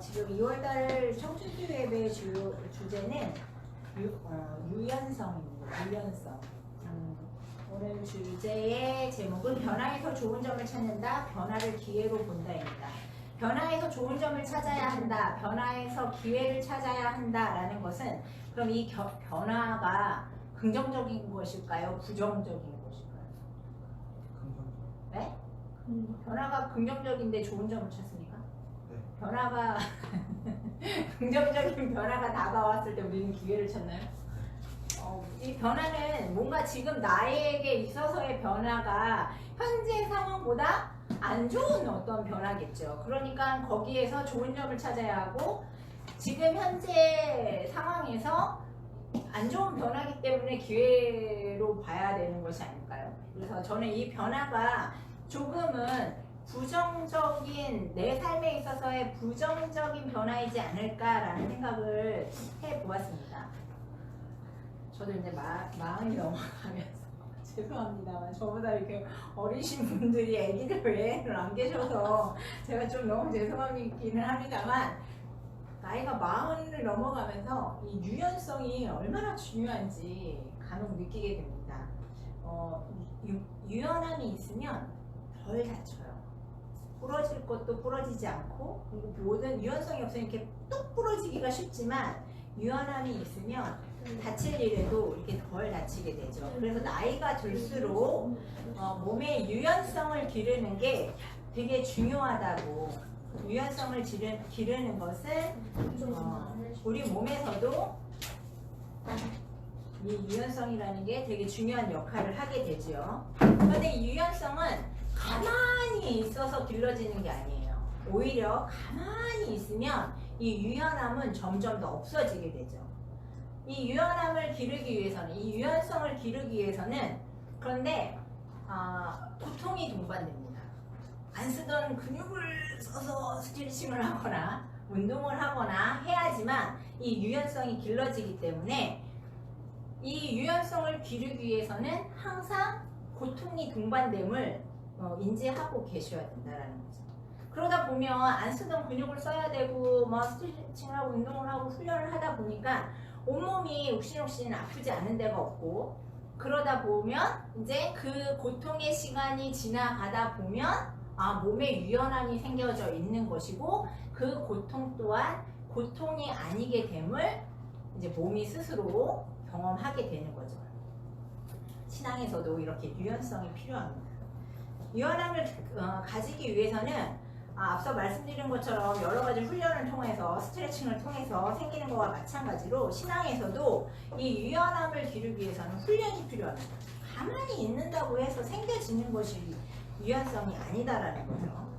지금 2월달 청춘수 예배 주제는 유연성입니다. 유연성. 오늘 주제의 제목은 변화에서 좋은 점을 찾는다. 변화를 기회로 본다입니다. 변화에서 좋은 점을 찾아야 한다. 변화에서 기회를 찾아야 한다라는 것은 그럼 이 변화가 긍정적인 것일까요? 부정적인 것일까요? 네? 변화가 긍정적인데 좋은 점을 찾습니까? 네. 변화가 긍정적인 변화가 다가왔을 때 우리는 기회를 찾나요? 이 변화는 뭔가 지금 나에게 있어서의 변화가 현재 상황보다 안 좋은 어떤 변화겠죠. 그러니까 거기에서 좋은 점을 찾아야 하고 지금 현재 상황에서 안 좋은 변화이기 때문에 기회로 봐야 되는 것이 아닐까요? 그래서 저는 이 변화가 조금은 부정적인 내 삶에 있어서의 부정적인 변화이지 않을까라는 생각을 해보았습니다. 저도 이제 마흔이 넘어가면서 죄송합니다만 저보다 이렇게 어리신 분들이 애기들 외에는 안 계셔서 제가 좀 너무 죄송하기는 합니다만 나이가 40을 넘어가면서 이 유연성이 얼마나 중요한지 간혹 느끼게 됩니다. 유연함이 있으면 덜 다쳐요. 부러질 것도 부러지지 않고 그리고 모든 유연성이 없으면 이렇게 뚝 부러지기가 쉽지만 유연함이 있으면 다칠 일에도 이렇게 덜 다치게 되죠. 그래서 나이가 들수록 몸의 유연성을 기르는 게 되게 중요하다고. 유연성을 기르는 것은 우리 몸에서도 이 유연성이라는 게 되게 중요한 역할을 하게 되죠. 그런데 이 유연성은 가만히 있어서 길러지는 게 아니에요. 오히려 가만히 있으면 이 유연함은 점점 더 없어지게 되죠. 이 유연함을 기르기 위해서는, 이 유연성을 기르기 위해서는 그런데 고통이 동반됩니다. 안 쓰던 근육을 써서 스트레칭을 하거나 운동을 하거나 해야지만 이 유연성이 길러지기 때문에 이 유연성을 기르기 위해서는 항상 고통이 동반됨을 인지하고 계셔야 된다는 거죠. 그러다 보면 안 쓰던 근육을 써야 되고 뭐 스트레칭을 하고 운동을 하고 훈련을 하다 보니까 온몸이 욱신욱신 아프지 않은 데가 없고 그러다 보면 이제 그 고통의 시간이 지나가다 보면 몸에 유연함이 생겨져 있는 것이고 그 고통 또한 고통이 아니게 됨을 이제 몸이 스스로 경험하게 되는 거죠. 신앙에서도 이렇게 유연성이 필요합니다. 유연함을 가지기 위해서는 앞서 말씀드린 것처럼 여러 가지 훈련을 통해서 스트레칭을 통해서 생기는 것과 마찬가지로 신앙에서도 이 유연함을 기르기 위해서는 훈련이 필요합니다. 가만히 있는다고 해서 생겨지는 것이 유연성이 아니다라는 거죠.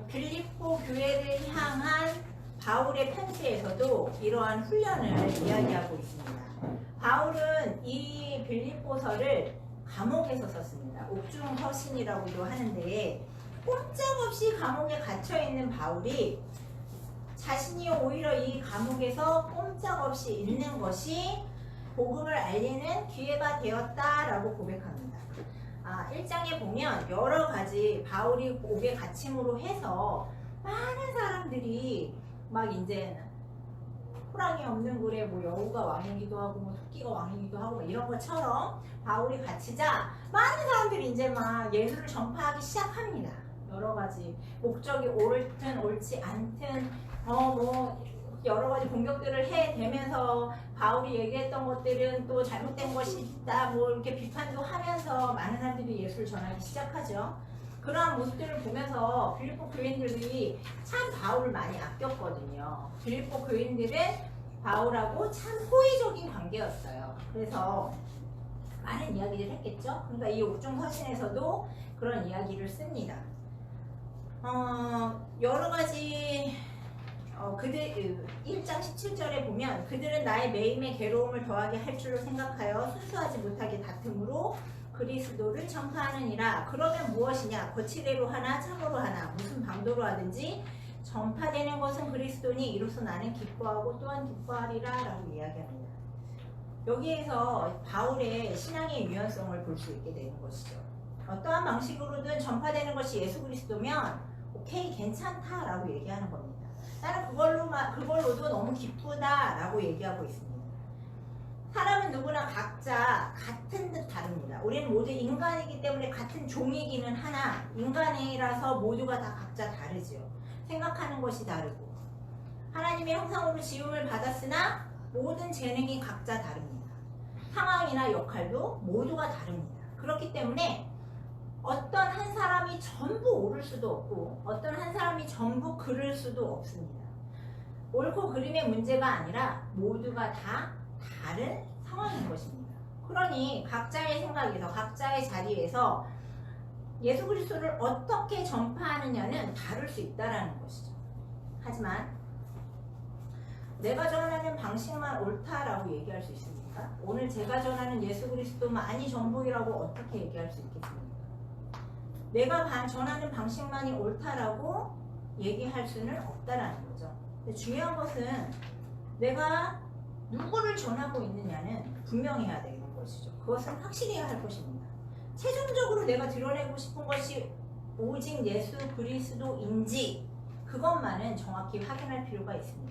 빌립보 교회를 향한 바울의 편지에서도 이러한 훈련을 이야기하고 있습니다. 바울은 이 빌립보서를 감옥에서 썼습니다. 옥중 서신이라고도 하는데 꼼짝없이 감옥에 갇혀있는 바울이 자신이 오히려 이 감옥에서 꼼짝없이 있는 것이 복음을 알리는 기회가 되었다라고 고백합니다. 1장에 보면 여러 가지 바울이 옥에 갇힘으로 해서 많은 사람들이 막 이제 호랑이 없는 굴에 뭐 여우가 왕이기도 하고 뭐 토끼가 왕이기도 하고 뭐 이런 것처럼 바울이 갇히자 많은 사람들이 이제 막 예수를 전파하기 시작합니다. 여러 가지 목적이 옳든 옳지 않든 뭐 여러 가지 공격들을 해대면서 바울이 얘기했던 것들은 또 잘못된 것이 있다 뭐 이렇게 비판도 하면서 많은 사람들이 예수를 전하기 시작하죠. 그러한 모습들을 보면서 빌립보 교인들이 참 바울을 많이 아꼈거든요. 빌립보 교인들은 바울하고 참 호의적인 관계였어요. 그래서 많은 이야기를 했겠죠. 그러니까 이 옥중 서신에서도 그런 이야기를 씁니다. 여러 가지 그들 1장 17절에 보면 그들은 나의 매임에 괴로움을 더하게 할 줄로 생각하여 순수하지 못하게 다툼으로 그리스도를 전파하느니라. 그러면 무엇이냐? 거칠애로 하나 참으로 하나 무슨 방도로 하든지 전파되는 것은 그리스도니 이로써 나는 기뻐하고 또한 기뻐하리라 라고 이야기합니다. 여기에서 바울의 신앙의 유연성을 볼 수 있게 되는 것이죠. 어떠한 방식으로든 전파되는 것이 예수 그리스도면 오케이 괜찮다라고 얘기하는 겁니다. 나는 그걸로도 너무 기쁘다라고 얘기하고 있습니다. 사람은 누구나 각자 같은 듯 다릅니다. 우리는 모두 인간이기 때문에 같은 종이기는 하나 인간이라서 모두가 다 각자 다르지요. 생각하는 것이 다르고 하나님의 형상으로 지음을 받았으나 모든 재능이 각자 다릅니다. 상황이나 역할도 모두가 다릅니다. 그렇기 때문에 어떤 한 사람이 전부 옳을 수도 없고 어떤 한 사람이 전부 그를 수도 없습니다. 옳고 그름의 문제가 아니라 모두가 다 다른 상황인 것입니다. 그러니 각자의 생각에서 각자의 자리에서 예수 그리스도를 어떻게 전파하느냐는 다를 수 있다는 것이죠. 하지만 내가 전하는 방식만 옳다라고 얘기할 수 있습니까? 오늘 제가 전하는 예수 그리스도만이 전부이라고 어떻게 얘기할 수 있겠습니까? 내가 전하는 방식만이 옳다라고 얘기할 수는 없다라는 거죠. 근데 중요한 것은 내가 누구를 전하고 있느냐는 분명해야 되는 것이죠. 그것은 확실해야 할 것입니다. 최종적으로 내가 드러내고 싶은 것이 오직 예수 그리스도인지 그것만은 정확히 확인할 필요가 있습니다.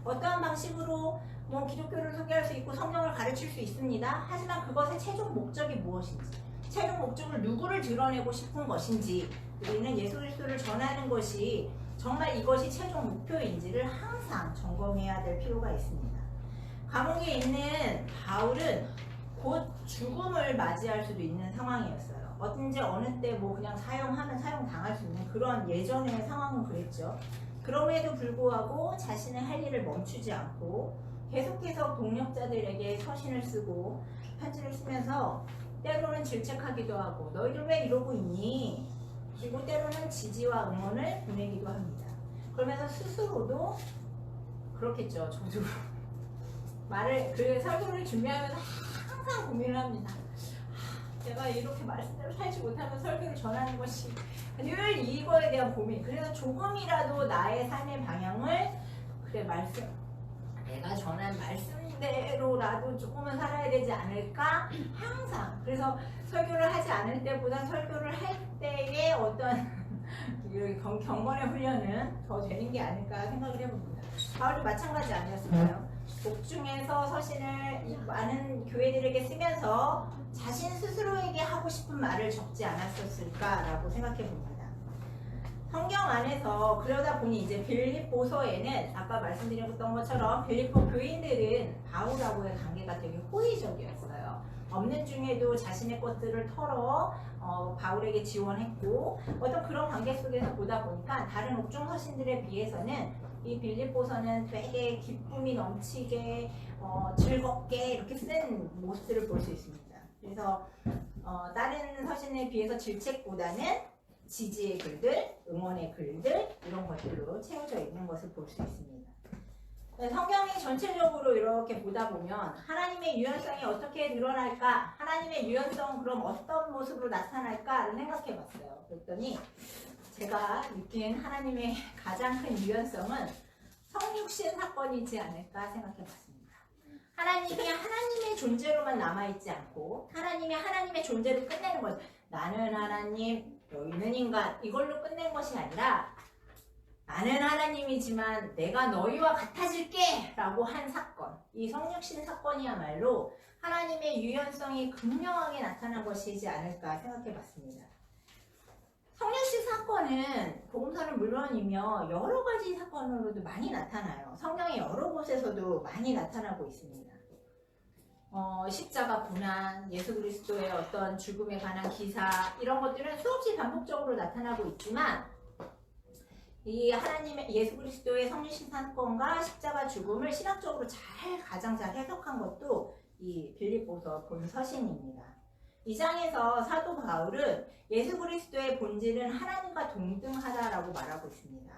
어떠한 방식으로 기독교를 소개할 수 있고 성경을 가르칠 수 있습니다. 하지만 그것의 최종 목적이 무엇인지, 최종 목적을 누구를 드러내고 싶은 것인지, 우리는 예수 그리스도를 전하는 것이 정말 이것이 최종 목표인지를 항상 점검해야 될 필요가 있습니다. 감옥에 있는 바울은 곧 죽음을 맞이할 수도 있는 상황이었어요. 어딘지 어느 때 그냥 사형하면 사형당할 수 있는 그런 예전의 상황은 그랬죠. 그럼에도 불구하고 자신의 할 일을 멈추지 않고 계속해서 동력자들에게 서신을 쓰고 편지를 쓰면서 때로는 질책하기도 하고 너희들 왜 이러고 있니? 그리고 때로는 지지와 응원을 보내기도 합니다. 그러면서 스스로도 그렇겠죠. 저도 설교를 준비하면서 항상 고민을 합니다. 제가 이렇게 말씀대로 살지 못하면 설교를 전하는 것이 늘 이거에 대한 고민. 그래서 조금이라도 나의 삶의 방향을 내가 전한 말씀대로라도 조금은 살아야 되지 않을까 항상. 그래서 설교를 하지 않을 때보다 설교를 할 때의 어떤 경건의 훈련은 더 되는 게 아닐까 생각을 해봅니다. 바울도 마찬가지 아니었을까요? 복중에서 서신을 많은 교회들에게 쓰면서 자신 스스로에게 하고 싶은 말을 적지 않았었을까라고 생각해 봅니다. 성경 안에서 그러다 보니 이제 빌립보서에는 아까 말씀드렸던 것처럼 빌립보 교인들은 바울하고의 관계가 되게 호의적이었어요. 없는 중에도 자신의 것들을 털어 바울에게 지원했고 어떤 그런 관계 속에서 보다 보니까 다른 옥중 서신들에 비해서는 이 빌립보서는 되게 기쁨이 넘치게 즐겁게 이렇게 쓴 모습들을 볼 수 있습니다. 그래서 다른 서신에 비해서 질책보다는 지지의 글들, 응원의 글들 이런 것들로 채워져 있는 것을 볼 수 있습니다. 성경이 전체적으로 이렇게 보다 보면 하나님의 유연성이 어떻게 드러날까? 하나님의 유연성은 그럼 어떤 모습으로 나타날까를 생각해 봤어요. 그랬더니 제가 느낀 하나님의 가장 큰 유연성은 성육신 사건이지 않을까 생각해 봤습니다. 하나님이 하나님의 존재로만 남아있지 않고 하나님의 존재를 끝내는 것. 나는 하나님, 너희는 인간 이걸로 끝낸 것이 아니라 나는 하나님이지만 내가 너희와 같아질게 라고 한 사건. 이 성육신 사건이야말로 하나님의 유연성이 극명하게 나타난 것이지 않을까 생각해 봤습니다. 성육신 사건은 복음서는 물론이며 여러 가지 사건으로도 많이 나타나요. 성경의 여러 곳에서도 많이 나타나고 있습니다. 십자가 고난, 예수 그리스도의 어떤 죽음에 관한 기사 이런 것들은 수없이 반복적으로 나타나고 있지만 이 하나님의 예수 그리스도의 성육신 사건과 십자가 죽음을 신학적으로 가장 잘 해석한 것도 이 빌립보서 본 서신입니다. 이 장에서 사도 바울은 예수 그리스도의 본질은 하나님과 동등하다라고 말하고 있습니다.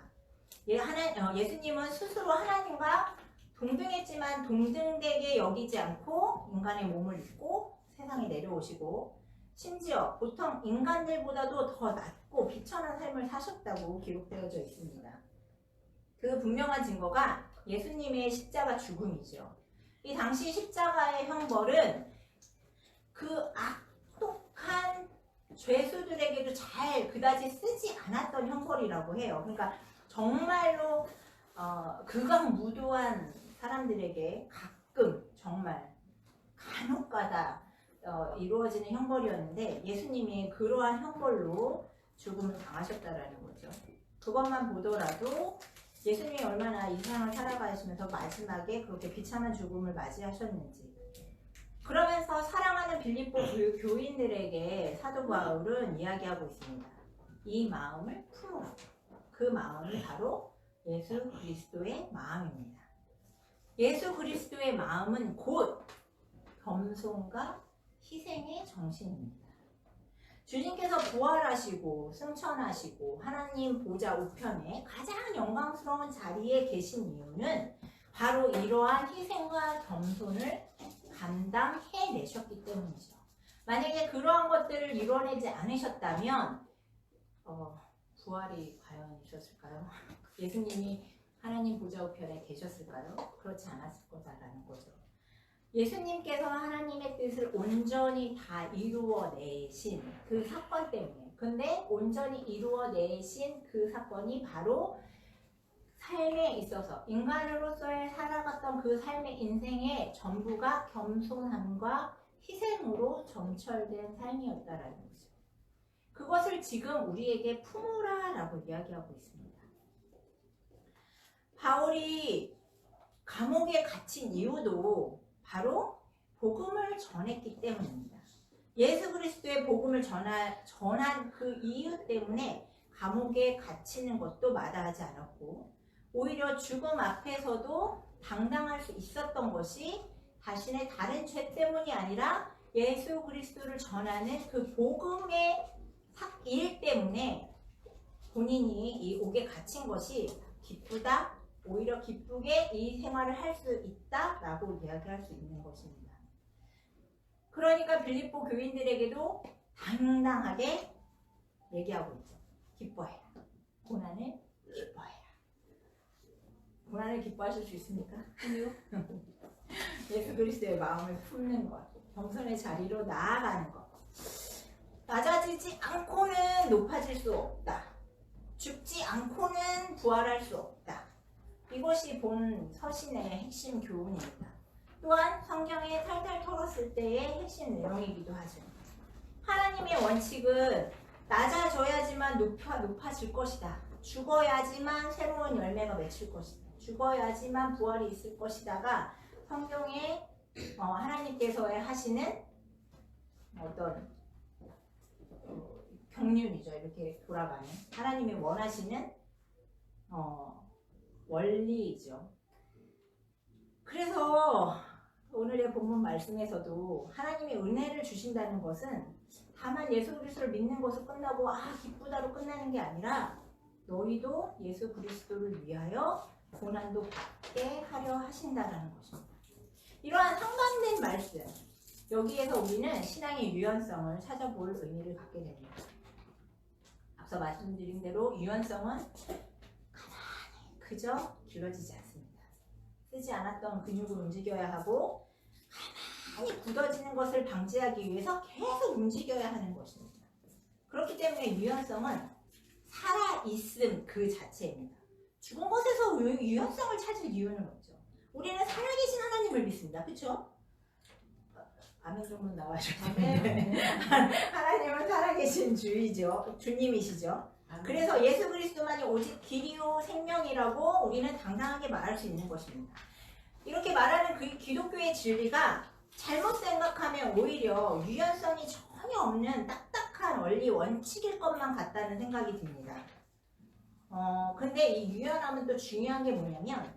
예수님은 스스로 하나님과 동등했지만 동등되게 여기지 않고 인간의 몸을 입고 세상에 내려오시고 심지어 보통 인간들보다도 더 낮고 비천한 삶을 사셨다고 기록되어져 있습니다. 그 분명한 증거가 예수님의 십자가 죽음이죠. 이 당시 십자가의 형벌은 그 악독한 죄수들에게도 잘 그다지 쓰지 않았던 형벌이라고 해요. 그러니까 정말로 극악무도한 사람들에게 가끔 정말 간혹가다 이루어지는 형벌이었는데 예수님이 그러한 형벌로 죽음을 당하셨다라는 거죠. 그것만 보더라도 예수님이 얼마나 이 세상을 살아가시면서 마지막에 그렇게 비참한 죽음을 맞이하셨는지. 그러면서 사랑하는 빌립보 교인들에게 사도 바울은 이야기하고 있습니다. 이 마음을 품으라. 그 마음이 바로 예수 그리스도의 마음입니다. 예수 그리스도의 마음은 곧 겸손과 희생의 정신입니다. 주님께서 부활하시고 승천하시고 하나님 보좌 우편에 가장 영광스러운 자리에 계신 이유는 바로 이러한 희생과 겸손을 감당해내셨기 때문이죠. 만약에 그러한 것들을 이뤄내지 않으셨다면 부활이 과연 있었을까요? 예수님이 하나님 보좌 우편에 계셨을까요? 그렇지 않았을 거다라는 거죠. 예수님께서 하나님의 뜻을 온전히 다 이루어내신 그 사건 때문에, 근데 온전히 이루어내신 그 사건이 바로 삶에 있어서 인간으로서의 살아갔던 그 삶의 인생의 전부가 겸손함과 희생으로 점철된 삶이었다라는 거죠. 그것을 지금 우리에게 품으라라고 이야기하고 있습니다. 바울이 감옥에 갇힌 이유도 바로 복음을 전했기 때문입니다. 예수 그리스도의 복음을 전한 그 이유 때문에 감옥에 갇히는 것도 마다하지 않았고 오히려 죽음 앞에서도 당당할 수 있었던 것이 자신의 다른 죄 때문이 아니라 예수 그리스도를 전하는 그 복음의 일 때문에 본인이 이 옥에 갇힌 것이 기쁘다, 오히려 기쁘게 이 생활을 할 수 있다라고 이야기할 수 있는 것입니다. 그러니까 빌립보 교인들에게도 당당하게 얘기하고 있죠. 기뻐해라. 고난을 기뻐해라. 고난을 기뻐하실 수 있습니까? 아니요. 예수 그리스도의 마음을 품는 것, 겸손의 자리로 나아가는 것. 낮아지지 않고는 높아질 수 없다. 죽지 않고는 부활할 수 없다. 이것이 본 서신의 핵심 교훈입니다. 또한 성경에 탈탈 털었을 때의 핵심 내용이기도 하죠. 하나님의 원칙은 낮아져야지만 높아질 것이다. 죽어야지만 새로운 열매가 맺힐 것이다. 죽어야지만 부활이 있을 것이다가 성경에 하나님께서 하시는 어떤 경륜이죠. 이렇게 돌아가는 하나님이 원하시는 원리이죠. 그래서 오늘의 본문 말씀에서도 하나님이 은혜를 주신다는 것은 다만 예수 그리스도를 믿는 것으로 끝나고 기쁘다로 끝나는 게 아니라 너희도 예수 그리스도를 위하여 고난도 받게 하려 하신다는 것입니다. 이러한 상반된 말씀, 여기에서 우리는 신앙의 유연성을 찾아볼 의미를 갖게 됩니다. 앞서 말씀드린 대로 유연성은 가만히 그저 길러지지 않습니다. 쓰지 않았던 근육을 움직여야 하고 가만히 굳어지는 것을 방지하기 위해서 계속 움직여야 하는 것입니다. 그렇기 때문에 유연성은 살아있음 그 자체입니다. 죽은 것에서 유연성을 찾을 이유는 없죠. 우리는 살아계신 하나님을 믿습니다. 그렇죠? 아멘 정문 나와주세요. 하나님은 살아계신 주님이시죠. 그래서 예수 그리스도만이 오직 길이요 생명이라고 우리는 당당하게 말할 수 있는 것입니다. 이렇게 말하는 그 기독교의 진리가 잘못 생각하면 오히려 유연성이 전혀 없는 딱딱한 원리 원칙일 것만 같다는 생각이 듭니다. 근데 이 유연함은 또 중요한 게 뭐냐면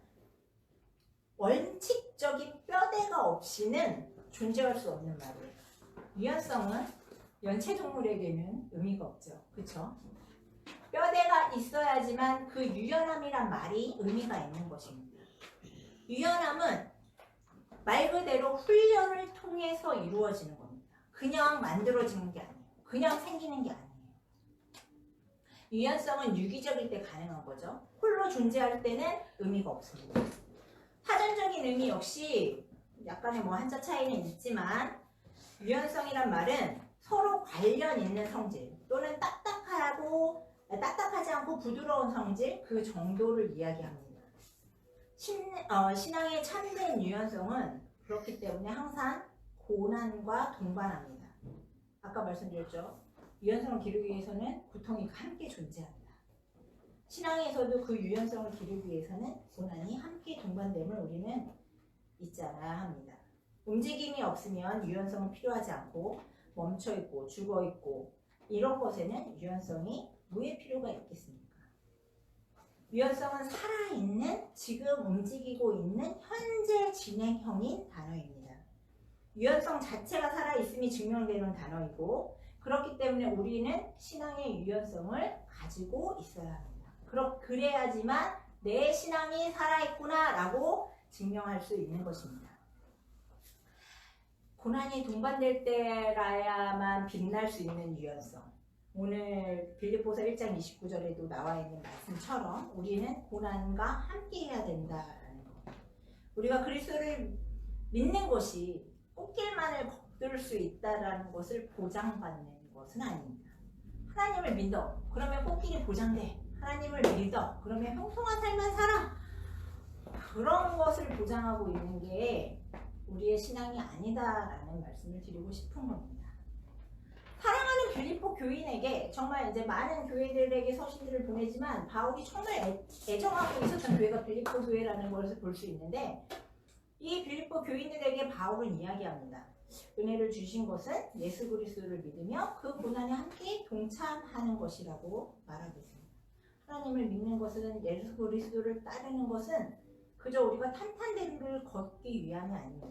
원칙적인 뼈대가 없이는 존재할 수 없는 말이에요. 유연성은 연체동물에게는 의미가 없죠. 그렇죠? 뼈대가 있어야지만 그 유연함이란 말이 의미가 있는 것입니다. 유연함은 말 그대로 훈련을 통해서 이루어지는 겁니다. 그냥 만들어지는 게 아니에요. 그냥 생기는 게 아니에요. 유연성은 유기적일 때 가능한 거죠. 홀로 존재할 때는 의미가 없습니다. 사전적인 의미 역시 약간의 한자 차이는 있지만 유연성이란 말은 서로 관련 있는 성질 또는 딱딱하지 않고 부드러운 성질 그 정도를 이야기합니다. 신앙의 참된 유연성은 그렇기 때문에 항상 고난과 동반합니다. 아까 말씀드렸죠. 유연성을 기르기 위해서는 고통이 함께 존재합니다. 신앙에서도 그 유연성을 기르기 위해서는 고난이 함께 동반됨을 우리는 잊지 않아야 합니다. 움직임이 없으면 유연성은 필요하지 않고 멈춰있고 죽어있고 이런 것에는 유연성이 왜 필요가 있겠습니까? 유연성은 살아있는 지금 움직이고 있는 현재 진행형인 단어입니다. 유연성 자체가 살아있음이 증명되는 단어이고 그렇기 때문에 우리는 신앙의 유연성을 가지고 있어야 합니다. 그래야지만 내 신앙이 살아있구나 라고 증명할 수 있는 것입니다. 고난이 동반될 때라야만 빛날 수 있는 유연성. 오늘 빌립보서 1장 29절에도 나와 있는 말씀처럼 우리는 고난과 함께 해야 된다라는 것. 우리가 그리스도를 믿는 것이 꽃길만을 걷을 수 있다라는 것을 보장받는 것은 아닙니다. 하나님을 믿어. 그러면 꽃길이 보장돼. 하나님을 믿어. 그러면 형통한 삶만 살아. 그런 것을 보장하고 있는 게 우리의 신앙이 아니다라는 말씀을 드리고 싶은 겁니다. 사랑하는 빌립보 교인에게 정말 이제 많은 교회들에게 서신들을 보내지만 바울이 정말 애정하고 있었던 교회가 빌립보 교회라는 것을 볼 수 있는데 이 빌립보 교인들에게 바울은 이야기합니다. 은혜를 주신 것은 예수 그리스도를 믿으며 그 고난에 함께 동참하는 것이라고 말하고 있습니다. 하나님을 믿는 것은 예수 그리스도를 따르는 것은 그저 우리가 탄탄대로를 걷기 위함이 아닙니다.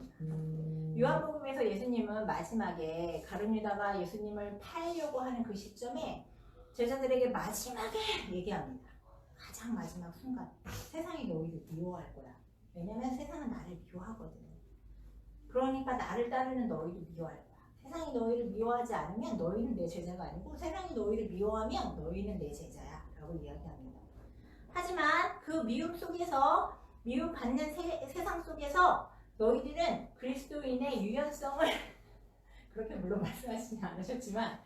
요한복음에서 예수님은 마지막에 가룟유다가 예수님을 팔려고 하는 그 시점에 제자들에게 마지막에 얘기합니다. 가장 마지막 순간 세상이 너희를 미워할 거야. 왜냐면 세상은 나를 미워하거든. 그러니까 나를 따르는 너희를 미워할 거야. 세상이 너희를 미워하지 않으면 너희는 내 제자가 아니고 세상이 너희를 미워하면 너희는 내 제자야 라고 이야기합니다. 하지만 그 미움 속에서 미움받는 세상 속에서 너희들은 그리스도인의 유연성을 그렇게 물론 말씀하시지 않으셨지만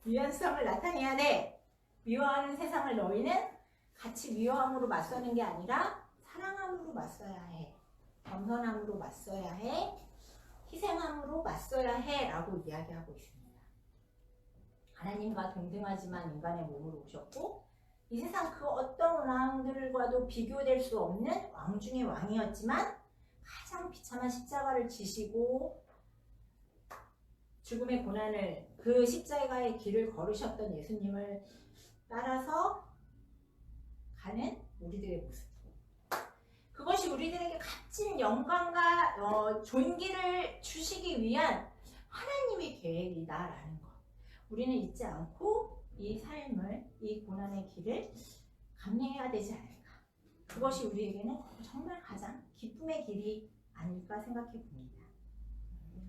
유연성을 나타내야 돼. 미워하는 세상을 너희는 같이 미워함으로 맞서는 게 아니라 사랑함으로 맞서야 해. 겸손함으로 맞서야 해. 희생함으로 맞서야 해 라고 이야기하고 있습니다. 하나님과 동등하지만 인간의 몸으로 오셨고 이 세상 그 어떤 왕들과도 비교될 수 없는 왕 중의 왕이었지만 가장 비참한 십자가를 지시고 죽음의 고난을 그 십자가의 길을 걸으셨던 예수님을 따라서 가는 우리들의 모습. 그것이 우리들에게 값진 영광과 존귀를 주시기 위한 하나님의 계획이다라는 것. 우리는 잊지 않고 이 삶을, 이 고난의 길을 감내해야 되지 않을까. 그것이 우리에게는 정말 가장 기쁨의 길이 아닐까 생각해 봅니다.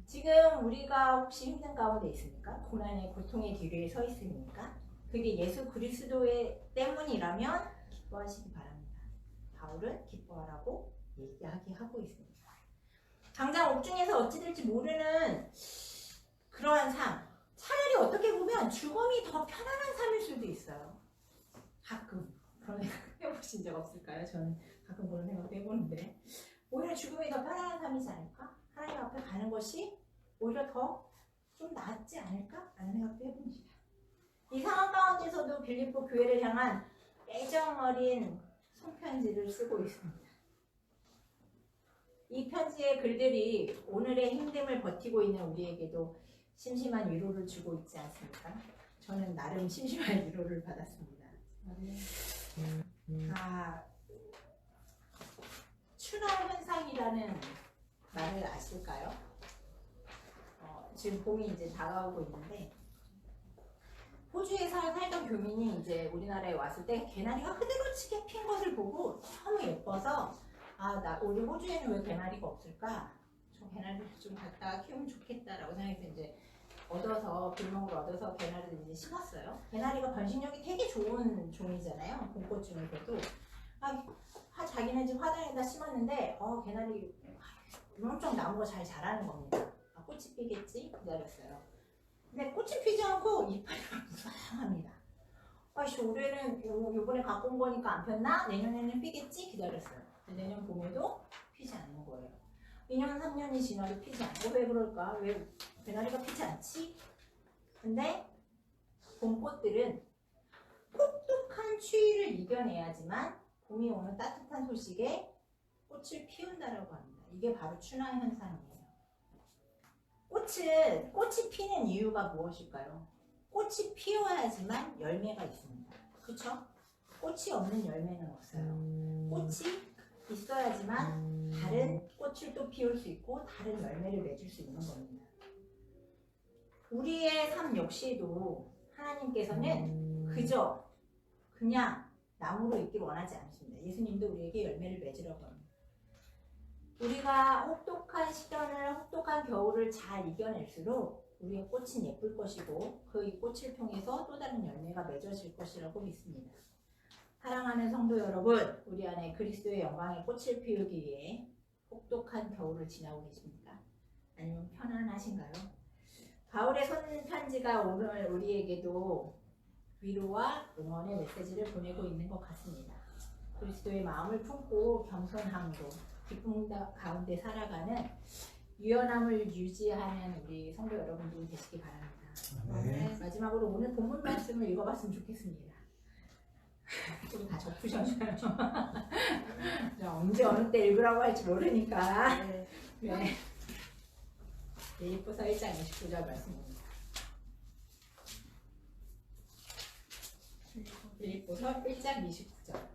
지금 우리가 혹시 힘든 가운데 있습니까? 고난의 고통의 길 위에 서 있습니까? 그게 예수 그리스도의 때문이라면 기뻐하시기 바랍니다. 바울은 기뻐하라고 얘기하고 있습니다. 당장 옥중에서 어찌 될지 모르는 그러한 삶, 차라리 어떻게 보면 죽음이 더 편안한 삶일 수도 있어요. 가끔 그런 생각 해보신 적 없을까요? 저는 가끔 그런 생각도 해보는데 오히려 죽음이 더 편안한 삶이지 않을까? 하나님 앞에 가는 것이 오히려 더 좀 낫지 않을까? 라는 생각도 해봅니다. 이 상황 가운데서도 빌립보 교회를 향한 애정 어린 손편지를 쓰고 있습니다. 이 편지의 글들이 오늘의 힘듦을 버티고 있는 우리에게도 심심한 위로를 주고 있지 않습니까? 저는 나름 심심한 위로를 받았습니다. 출하 현상이라는 말을 아실까요? 지금 봄이 이제 다가오고 있는데 호주에 살던 교민이 이제 우리나라에 왔을 때 개나리가 흐드러지게 핀 것을 보고 너무 예뻐서 우리 호주에는 왜 개나리가 없을까? 저 개나리를 좀 갖다가 키우면 좋겠다라고 생각해서 이제 불멍을 얻어서 개나리를 이제 심었어요. 개나리가 번식력이 되게 좋은 종이잖아요. 봄꽃 중에서도. 자기네 집 화단에다 심었는데 개나리 엄청 나무가 잘 자라는 겁니다. 꽃이 피겠지 기다렸어요. 근데 꽃은 피지 않고 이파리 무성합니다. 아이씨 올해는 요번에 갖고 온 거니까 안 폈나? 내년에는 피겠지? 기다렸어요. 내년 봄에도 피지 않는 거예요. 2년 3년이 지나도 피지 않고 왜 그럴까? 왜 배나리가 피지 않지? 근데 봄꽃들은 혹독한 추위를 이겨내야지만 봄이 오는 따뜻한 소식에 꽃을 피운다라고 합니다. 이게 바로 춘화 현상이에요. 꽃이 피는 이유가 무엇일까요? 꽃이 피어야지만 열매가 있습니다. 그렇죠? 꽃이 없는 열매는 없어요. 꽃이 있어야지만 다른 꽃을 또 피울 수 있고 다른 열매를 맺을 수 있는 겁니다. 우리의 삶 역시도 하나님께서는 그저 그냥 나무로 있길 원하지 않습니다. 예수님도 우리에게 열매를 맺으라고 합니다. 우리가 혹독한 시련을, 혹독한 겨울을 잘 이겨낼수록 우리의 꽃은 예쁠 것이고 그 꽃을 통해서 또 다른 열매가 맺어질 것이라고 믿습니다. 사랑하는 성도 여러분, 우리 안에 그리스도의 영광의 꽃을 피우기 위해 혹독한 겨울을 지나고 계십니까? 아니면 편안하신가요? 바울의 손편지가 오늘 우리에게도 위로와 응원의 메시지를 보내고 있는 것 같습니다. 그리스도의 마음을 품고 겸손함으로 기쁨 가운데 살아가는 유연함을 유지하는 우리 성도 여러분들이 되시기 바랍니다. 네. 마지막으로 오늘 본문 말씀을 읽어봤으면 좋겠습니다. 좀 다 적으셔줘요. 언제 어느 때 읽으라고 할지 모르니까. 네. 빌립보서 1장 29절 말씀입니다. 빌립보서 1장 29절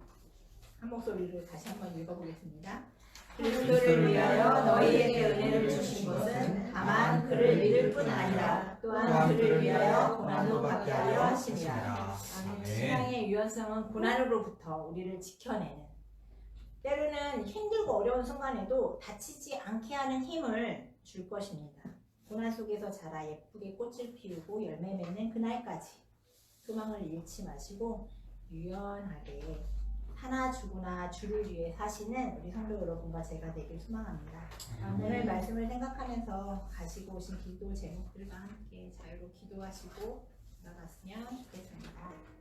한 목소리로 다시 한번 읽어보겠습니다. 그리스도를 위하여 너희에게 은혜를 주신 것은 다만 그를 믿을 뿐 아니라 또한 그를 위하여 고난도 받게 하려 하심이라. 신앙의 유연성은 고난으로부터 우리를 지켜내는, 때로는 힘들고 어려운 순간에도 다치지 않게 하는 힘을 줄 것입니다. 고난 속에서 자라 예쁘게 꽃을 피우고 열매 맺는 그날까지 소망을 잃지 마시고 유연하게 하나 주구나 주를 위해 사시는 우리 성도 여러분과 제가 되길 소망합니다. 오늘 말씀을 생각하면서 가지고 오신 기도 제목들과 함께 자유로 기도하시고 나갔으면 좋겠습니다.